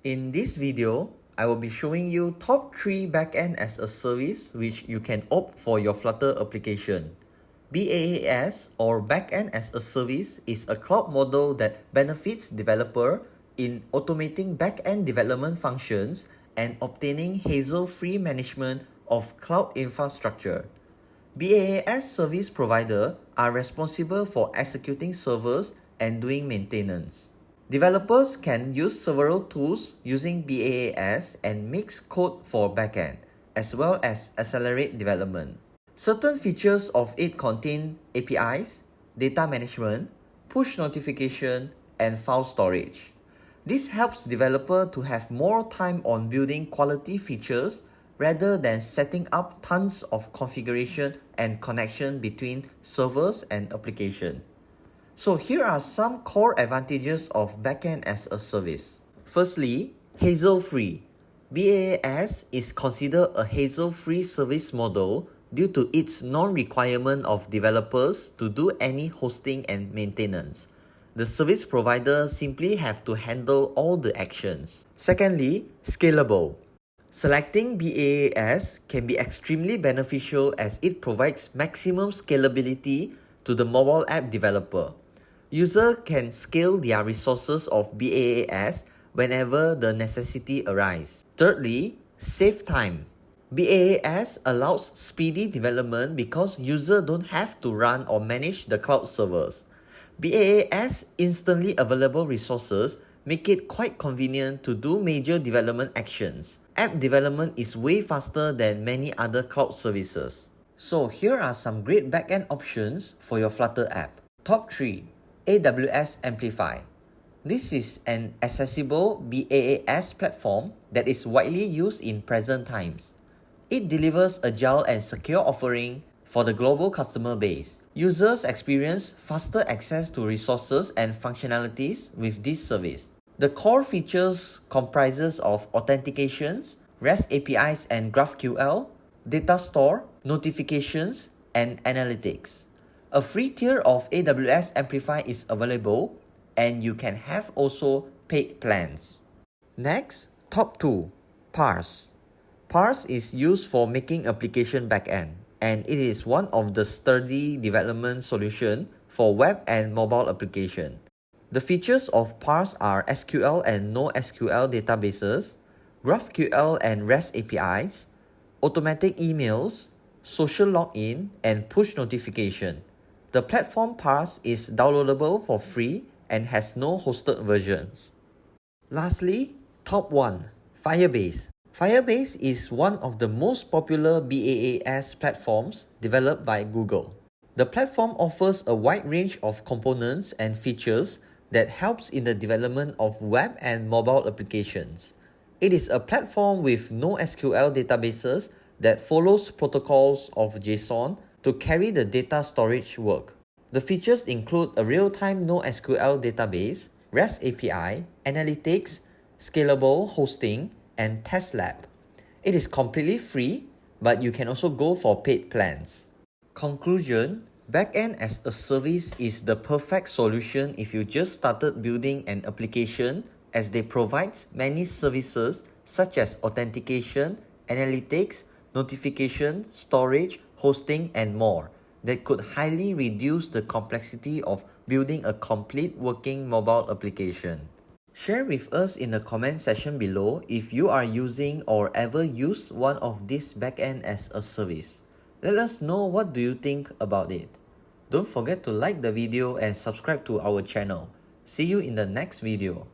In this video, I will be showing you top 3 backend as a service which you can opt for your Flutter application. BaaS or backend as a service is a cloud model that benefits developer in automating backend development functions and obtaining hassle-free management of cloud infrastructure. BaaS service providers are responsible for executing servers and doing maintenance. Developers can use several tools using BaaS and mix code for backend, as well as accelerate development. Certain features of it contain APIs, data management, push notification, and file storage. This helps developers to have more time on building quality features rather than setting up tons of configuration and connection between servers and application. So here are some core advantages of backend as a service. Firstly, hassle-free. BaaS is considered a hassle-free service model due to its non-requirement of developers to do any hosting and maintenance. The service provider simply have to handle all the actions. Secondly, scalable. Selecting BaaS can be extremely beneficial as it provides maximum scalability to the mobile app developer. Users can scale their resources of BaaS whenever the necessity arises. Thirdly, save time. BaaS allows speedy development because users don't have to run or manage the cloud servers. BaaS instantly available resources make it quite convenient to do major development actions. App development is way faster than many other cloud services. So here are some great backend options for your Flutter app. Top 3. AWS Amplify. This is an accessible BaaS platform that is widely used in present times. It delivers agile and secure offering for the global customer base. Users experience faster access to resources and functionalities with this service. The core features comprises of authentications, REST APIs and GraphQL, data store, notifications, and analytics. A free tier of AWS Amplify is available, and you can have also paid plans. Next, top 2, Parse. Parse is used for making application backend, and it is one of the sturdy development solution for web and mobile application. The features of Parse are SQL and NoSQL databases, GraphQL and REST APIs, automatic emails, social login, and push notification. The platform Parse is downloadable for free and has no hosted versions. Lastly, top 1, Firebase. Firebase is one of the most popular BaaS platforms developed by Google. The platform offers a wide range of components and features that helps in the development of web and mobile applications. It is a platform with NoSQL databases that follows protocols of JSON to carry the data storage work. The features include a real-time NoSQL database, REST API, analytics, scalable hosting, and test lab. It is completely free, but you can also go for paid plans. Conclusion: backend as a service is the perfect solution if you just started building an application, as they provide many services such as authentication, analytics, notification, storage, hosting, and more that could highly reduce the complexity of building a complete working mobile application. Share with us in the comment section below if you are using or ever used one of these backend as a service. Let us know what do you think about it. Don't forget to like the video and subscribe to our channel. See you in the next video.